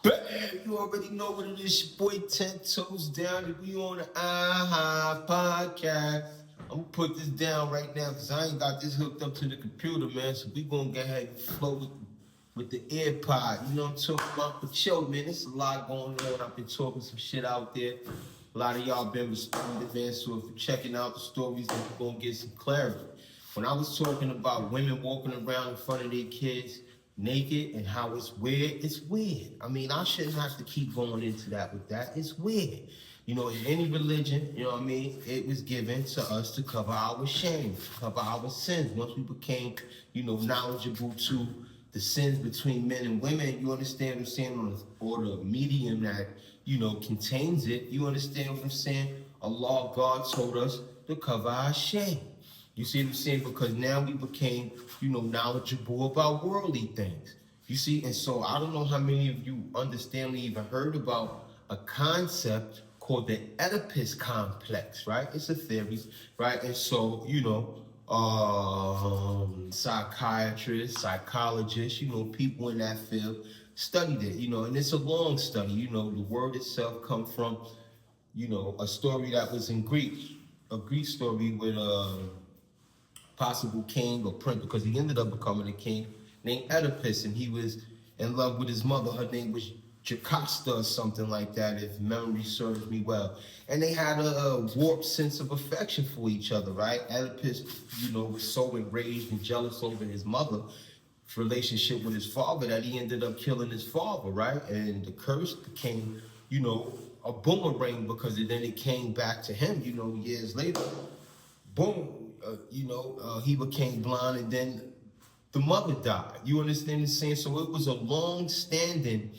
Bam! You already know what it is. Your boy 10 Toes Down, and we on the podcast. I'm gonna put this down right now because I ain't got this hooked up to the computer, man. So we gonna go ahead and flow with the AirPod. You know what I'm talking about? But yo, man, there's a lot going on. I've been talking some shit out there. A lot of y'all been responding, man. So if you're checking out the stories, then we're gonna get some clarity. When I was talking about women walking around in front of their kids naked and how it's weird, it's weird. I mean, I shouldn't have to keep going into that with that. It's weird. You know, in any religion, you know what I mean, it was given to us to cover our shame, cover our sins. Once we became, knowledgeable to the sins between men and women, you understand what I'm saying, or the medium that, contains it, you understand what I'm saying? Allah, God told us to cover our shame. You see what I'm saying? Because now we became, knowledgeable about worldly things. You see, and so I don't know how many of you understand or even heard about a concept called the Oedipus complex, right? It's a theory, right? And so, psychiatrists, psychologists, people in that field studied it, and it's a long study. The word itself comes from, a story that was in Greek, a Greek story with possible king or prince, because he ended up becoming a king named Oedipus, and he was in love with his mother. Her name was Jocasta or something like that, if memory serves me well. And they had a warped sense of affection for each other, right? Oedipus, was so enraged and jealous over his mother's relationship with his father that he ended up killing his father, right? And the curse became, a boomerang, because then it came back to him, years later. Boom, he became blind, and then the mother died. You understand what I'm saying? So it was a long-standing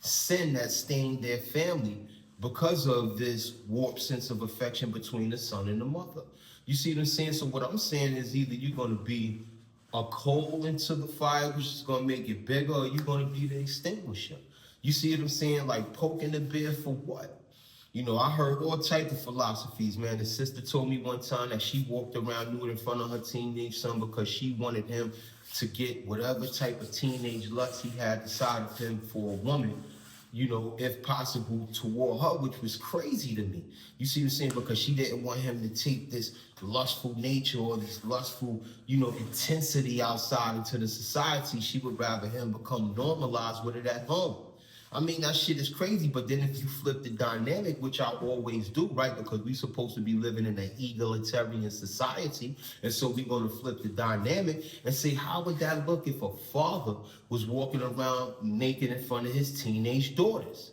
sin that stained their family because of this warped sense of affection between the son and the mother. You see what I'm saying? So what I'm saying is either you're going to be a coal into the fire, which is going to make it bigger, or you're going to be the extinguisher. You see what I'm saying? Like poking the bear for what? I heard all types of philosophies, man. The sister told me one time that she walked around nude in front of her teenage son because she wanted him to get whatever type of teenage lust he had inside of him for a woman, if possible, toward her, which was crazy to me. You see what I'm saying? Because she didn't want him to take this lustful nature or this lustful, intensity outside into the society. She would rather him become normalized with it at home. I mean, that shit is crazy, but then if you flip the dynamic, which I always do, right? Because we're supposed to be living in an egalitarian society, and so we're going to flip the dynamic and say, how would that look if a father was walking around naked in front of his teenage daughters?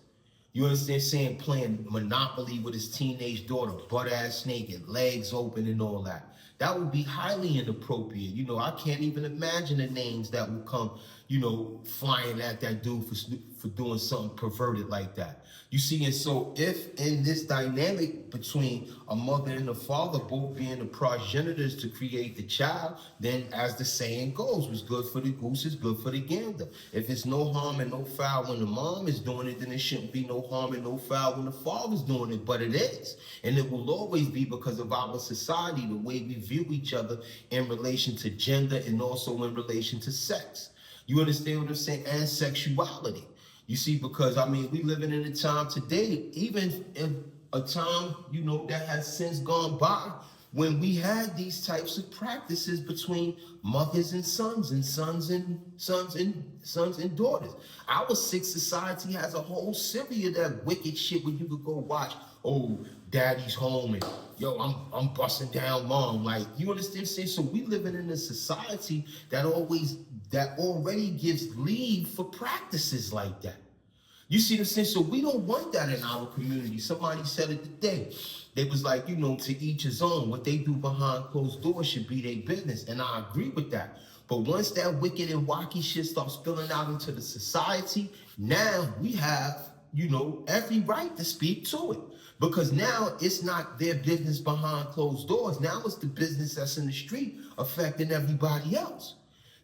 You understand, saying playing Monopoly with his teenage daughter, butt-ass naked, legs open and all that. That would be highly inappropriate. I can't even imagine the names that will come, flying at that dude for doing something perverted like that. You see, and so if in this dynamic between a mother and a father both being the progenitors to create the child, then as the saying goes, what's good for the goose is good for the gander. If it's no harm and no foul when the mom is doing it, then it shouldn't be no harm and no foul when the father's doing it, but it is. And it will always be because of our society, the way we view each other in relation to gender and also in relation to sex. You understand what I'm saying? And sexuality. You see, because, we living in a time today, even in a time, that has since gone by, when we had these types of practices between mothers and sons and sons and daughters. Our sick society has a whole series of that wicked shit where you could go watch, oh, daddy's home and yo, I'm busting down mom. Like, you understand what I'm saying? So we living in a society that already gives leave for practices like that. You see what I'm saying? So we don't want that in our community. Somebody said it today. They was like, to each his own. What they do behind closed doors should be their business. And I agree with that. But once that wicked and wacky shit starts spilling out into the society, now we have, every right to speak to it. Because now it's not their business behind closed doors. Now it's the business that's in the street affecting everybody else.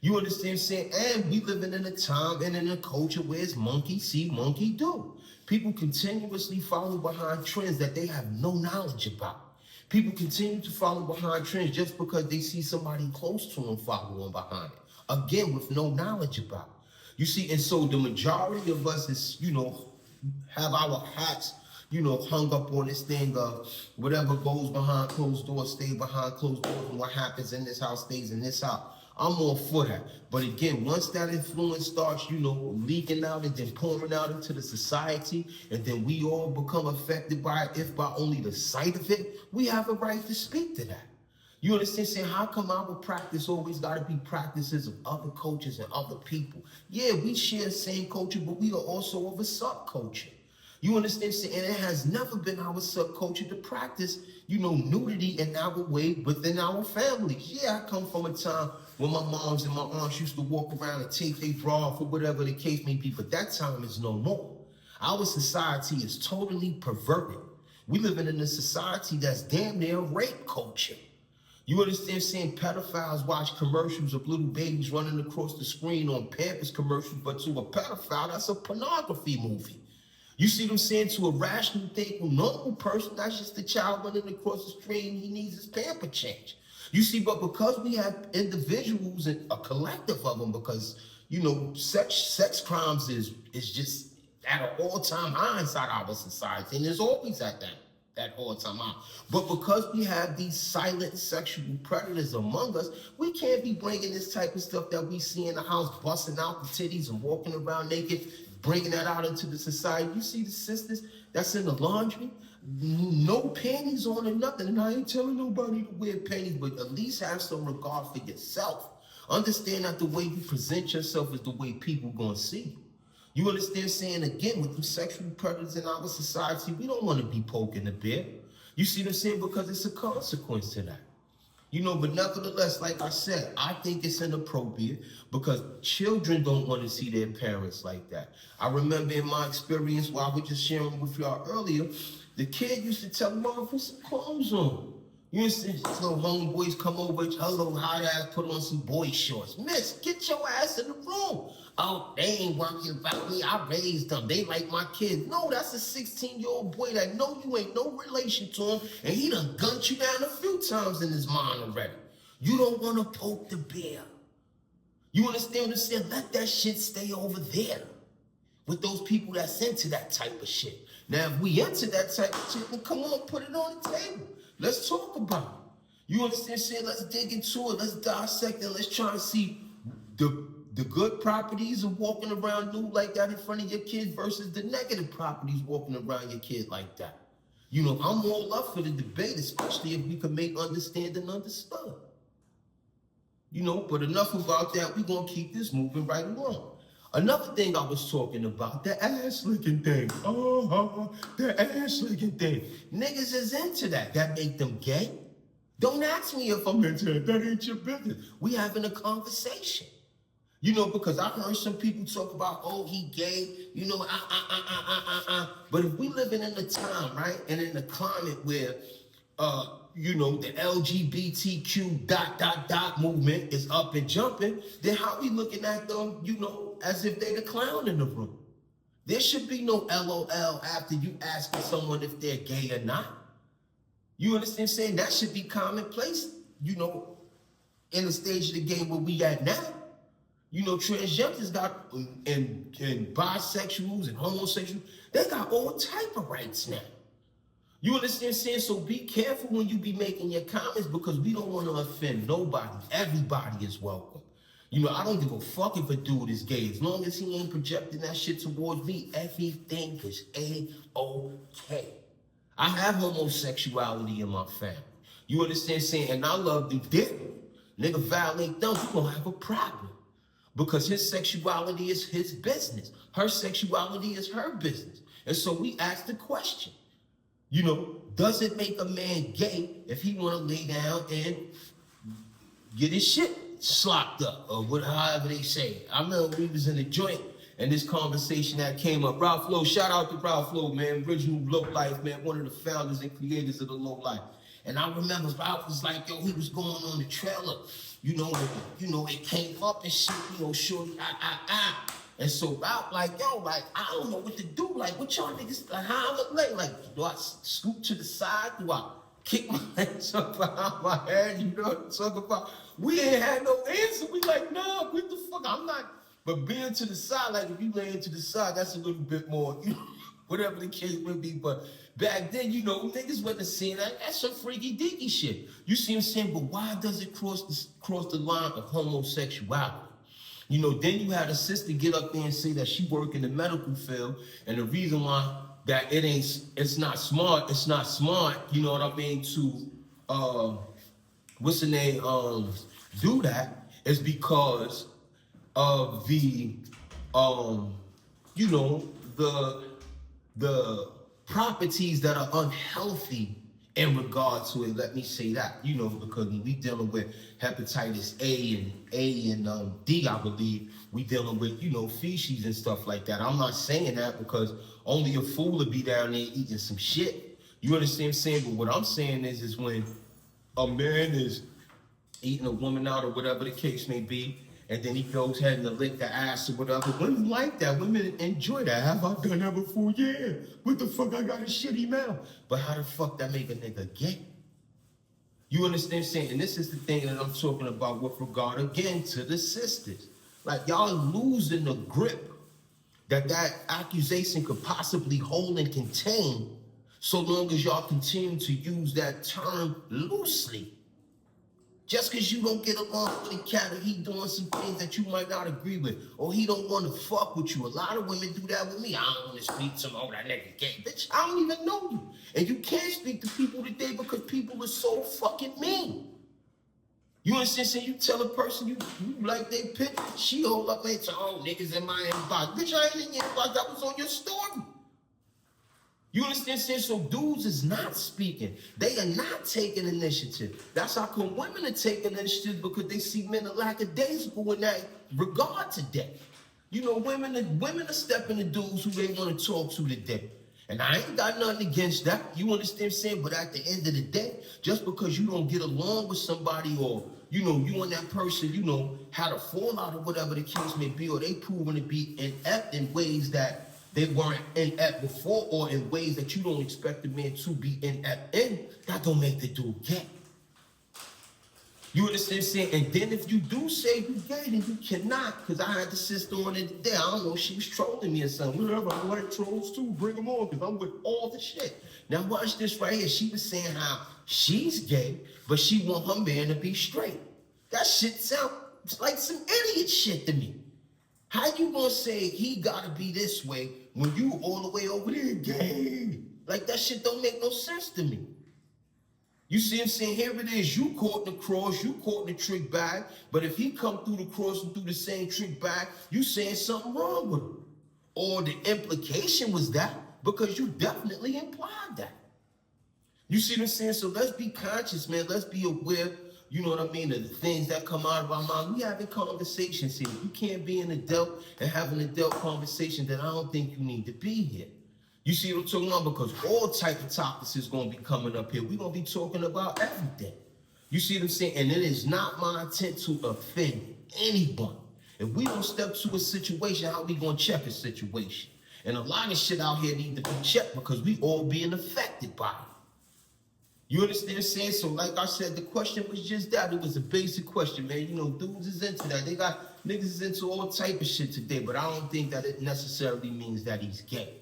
You understand what I'm saying? And we living in a time and in a culture where it's monkey see, monkey do. People continuously follow behind trends that they have no knowledge about. People continue to follow behind trends just because they see somebody close to them following behind it. Again, with no knowledge about it. You see, and so the majority of us is, have our hats, hung up on this thing of whatever goes behind closed doors, stay behind closed doors, and what happens in this house stays in this house. I'm all for that. But again, once that influence starts, leaking out and then pouring out into the society, and then we all become affected by it, if by only the sight of it, we have a right to speak to that. You understand? Saying, how come our practice always got to be practices of other cultures and other people? Yeah, we share the same culture, but we are also of a subculture. You understand? And it has never been our subculture to practice, nudity in our way within our families. Yeah, I come from a time when my moms and my aunts used to walk around and take their bra off or whatever the case may be, but that time is no more. Our society is totally perverted. We live in a society that's damn near rape culture. You understand? Saying pedophiles watch commercials of little babies running across the screen on Pampers commercials, but to a pedophile, that's a pornography movie. You see what I'm saying? To a rational, thinking, normal person, that's just a child running across the street and he needs his pamper change. You see, but because we have individuals and a collective of them, because, sex crimes is just at an all-time high inside our society, and it's always at that all-time high. But because we have these silent sexual predators among us, we can't be bringing this type of stuff that we see in the house, busting out the titties and walking around naked, bringing that out into the society. You see the sisters that's in the laundry, no panties on or nothing. And I ain't telling nobody to wear panties, but at least have some regard for yourself. Understand that the way you present yourself is the way people gonna see you. You understand? Saying again, with the sexual predators in our society, we don't want to be poking the bear. You see what I'm saying? Because it's a consequence to that. But nevertheless, like I said, I think it's inappropriate because children don't want to see their parents like that. I remember in my experience, while I was just sharing with y'all earlier, the kid used to tell Mom, put some clothes on. You understand? So homeboys come over, hello, hot ass, put on some boy shorts. Miss, get your ass in the room. Oh, they ain't worrying about me. I raised them. They like my kids. No, that's a 16-year-old boy that know you ain't no relation to him, and he done gunned you down a few times in his mind already. You don't want to poke the bear. You understand what I'm saying? Let that shit stay over there with those people that's into that type of shit. Now, if we into that type of shit, then come on, put it on the table. Let's talk about it. You understand? Saying, let's dig into it. Let's dissect it. Let's try to see the good properties of walking around nude like that in front of your kid versus the negative properties walking around your kid like that. I'm all up for the debate, especially if we can make understanding understood. But enough about that. We're going to keep this moving right along. Another thing I was talking about, the ass licking thing. The ass licking thing. Niggas is into that. That make them gay. Don't ask me if I'm into it. That ain't your business. We having a conversation. Because I heard some people talk about, oh, he gay, But if we living in a time, right, and in a climate where, the LGBTQ ... movement is up and jumping, then how we looking at them, as if they the clown in the room? There should be no LOL after you asking someone if they're gay or not. You understand saying? That should be commonplace, in the stage of the game where we at now. Transgenders got, and bisexuals and homosexuals, they got all type of rights now. You understand saying? So be careful when you be making your comments because we don't want to offend nobody. Everybody is welcome. I don't give a fuck if a dude is gay. As long as he ain't projecting that shit towards me, everything is A-OK. I have homosexuality in my family. You understand saying? And I love them dearly. Nigga violate them, you gonna have a problem. Because his sexuality is his business. Her sexuality is her business. And so we ask the question, does it make a man gay if he want to lay down and get his shit slopped up or however they say it? I remember we was in the joint and this conversation that came up. Ralph Lowe, shout out to Ralph Lowe, man, original Low Life, man, one of the founders and creators of the Low Life. And I remember Ralph was like, yo, he was going on the trailer. It came up and shit, shorty, And so Ralph like, yo, like, I don't know what to do. Like, what y'all niggas, like, how I look like? Do I scoot to the side? Do I kick my hands up behind my head? You know what I'm talking about? We ain't had no answer. We like, nah, what the fuck? I'm not. But being to the side, like if you laying to the side, that's a little bit more, you know, whatever the case may be. But back then, you know, niggas wasn't seeing that. That's some freaky deaky shit. You see what I'm saying? But why does it cross the line of homosexuality? You know, then you had a sister get up there and say that she work in the medical field, and the reason why that it's not smart, you know what I mean, to what's the name, do that is because of the you know, the properties that are unhealthy in regard to it. Let me say that, you know, because when we dealing with hepatitis A and D, I believe we dealing with, you know, feces and stuff like that. I'm not saying that because only a fool would be down there eating some shit. You understand what I'm saying? But what I'm saying is when a man is eating a woman out or whatever the case may be, and then he goes ahead and lick the ass or whatever. Women like that. Women enjoy that. Have I done that before? Yeah. What the fuck? I got a shitty mouth. But how the fuck that make a nigga gay? You understand what I'm saying? And this is the thing that I'm talking about with regard, again, to the sisters. Like, y'all losing the grip that accusation could possibly hold and contain so long as y'all continue to use that term loosely. Just because you don't get along with a cat or he doing some things that you might not agree with, or he don't want to fuck with you. A lot of women do that with me. I don't want to speak to him. Oh, that nigga gay. Bitch, I don't even know you. And you can't speak to people today because people are so fucking mean. You understand? So you tell a person you like their picture, she hold up and say, oh, niggas in my inbox. Bitch, I ain't in your inbox. That was on your story. You understand? So dudes is not speaking. They are not taking initiative. That's how come women are taking initiative, because they see men are lackadaisical in that regard today. You know, women are stepping to dudes who they want to talk to today. And I ain't got nothing against that. You understand what I'm saying? But at the end of the day, just because you don't get along with somebody, or, you know, you and that person, you know, had a fallout or whatever the case may be, or they proven to be inept in ways that they weren't inept before, or in ways that you don't expect the man to be inept in, that don't make the dude gay. You understand what I'm saying? And then if you do say you gay, then you cannot, because I had the sister on it today. I don't know, she was trolling me or something. Whatever, I like trolls too, bring them on, because I'm with all the shit. Now watch this right here. She was saying how she's gay, but she want her man to be straight. That shit sounds like some idiot shit to me. How you gonna say he gotta be this way when you all the way over there gay? Like, that shit don't make no sense to me. You see what I'm saying? Here it is, you caught in the cross, you caught in the trick bag, but if he come through the cross and through the same trick bag, you saying something wrong with him. Or the implication was that, because you definitely implied that. You see what I'm saying? So let's be conscious, man. Let's be aware, you know what I mean, of the things that come out of our mind. We having conversations here. You can't be an adult and have an adult conversation, that I don't think you need to be here. You see what I'm talking about? Because all type of topics is going to be coming up here. We're going to be talking about everything. You see what I'm saying? And it is not my intent to offend anyone. If we don't step to a situation, how we going to check a situation? And a lot of shit out here need to be checked, because we all being affected by it. You understand what I'm saying? So like I said, the question was just that. It was a basic question, man. You know, dudes is into that. They got niggas is into all type of shit today, but I don't think that it necessarily means that he's gay.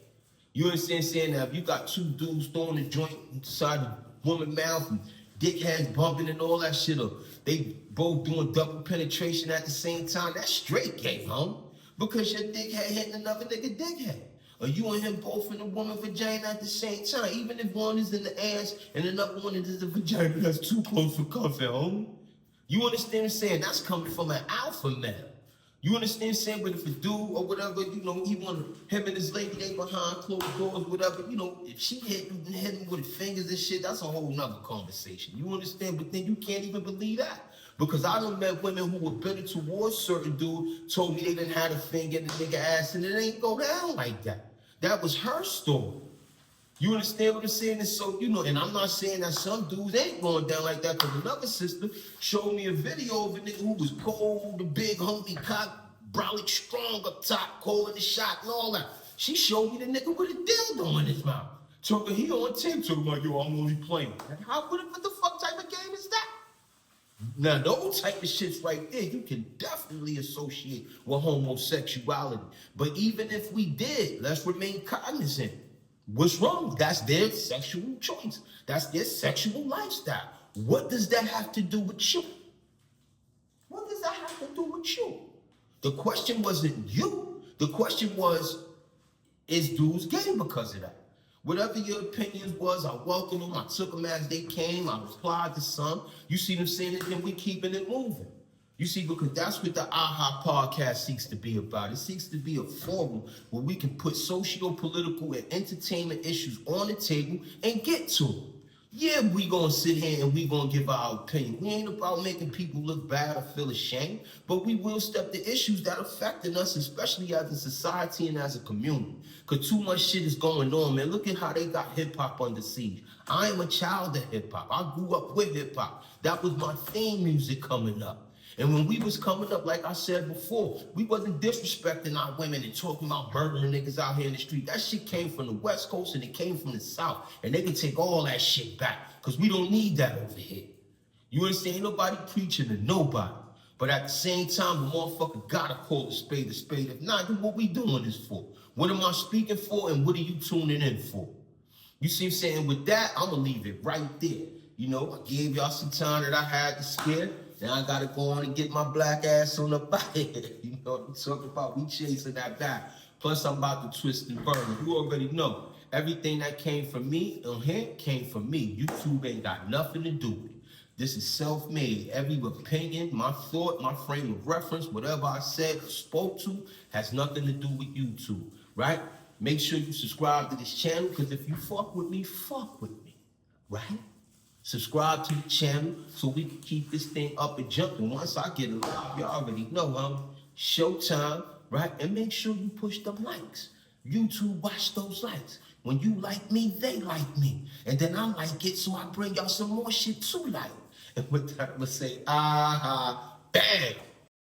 You understand what I'm saying? Now, if you got two dudes throwing a joint inside the woman's mouth and dickheads bumping and all that shit, or they both doing double penetration at the same time, that's straight gay, homie. Because your dickhead hitting another nigga dickhead. Or you and him both in the woman's vagina at the same time. Even if one is in the ass and another one is in the vagina, that's too close for comfort, homie. You understand what I'm saying? That's coming from an alpha male. You understand what I'm saying? But if a dude or whatever, you know, he want him and his lady, they behind closed doors, whatever, you know, if she hit him with fingers and shit, that's a whole nother conversation. You understand? But then you can't even believe that. Because I done met women who were bitter towards certain dudes, told me they didn't have a finger in the nigga ass, and it ain't go down like that. That was her story. You understand what I'm saying? And so, you know, and I'm not saying that some dudes ain't going down like that, because another sister showed me a video of a nigga who was cold, the big homie cock, brolic strong up top, calling the shot and all that. She showed me the nigga with a dildo in his mouth. Took her, he on tape, talking about, yo, I'm only playing. What the fuck type of game is that? Now, those type of shits right there, you can definitely associate with homosexuality. But even if we did, let's remain cognizant. What's wrong? That's their sexual choice. That's their sexual lifestyle. What does that have to do with you? What does that have to do with you? The question wasn't you. The question was, is dudes gay because of that? Whatever your opinions was, I welcome them. I took them as they came. I replied to some. You see them saying it, and we keeping it moving. You see, because that's what the AHA podcast seeks to be about. It seeks to be a forum where we can put socio-political and entertainment issues on the table and get to them. Yeah, we gonna sit here and we gonna give our opinion. We ain't about making people look bad or feel ashamed, but we will step the issues that affecting us, especially as a society and as a community. Cause too much shit is going on, man. Look at how they got hip hop under siege. I am a child of hip hop. I grew up with hip hop. That was my theme music coming up. And when we was coming up, like I said before, we wasn't disrespecting our women and talking about murdering niggas out here in the street. That shit came from the West Coast and it came from the South. And they can take all that shit back because we don't need that over here. You understand? Ain't nobody preaching to nobody. But at the same time, the motherfucker gotta call a spade a spade. If not, then what we doing this for? What am I speaking for and what are you tuning in for? You see what I'm saying? With that, I'm gonna leave it right there. You know, I gave y'all some time that I had to spare. Now I gotta go on and get my black ass on the bike. You know what I'm talking about? We chasing that back. Plus, I'm about to twist and burn. You already know. Everything that came from me on here came from me. YouTube ain't got nothing to do with it. This is self-made. Every opinion, my thought, my frame of reference, whatever I said or spoke to, has nothing to do with YouTube, right? Make sure you subscribe to this channel, because if you fuck with me, right? Subscribe to the channel so we can keep this thing up and jumping. Once I get it live, you already know, showtime, right? And make sure you push them likes. YouTube, watch those likes. When you like me, they like me. And then I like it, so I bring y'all some more shit to like. And with that, I'm gonna say, bam!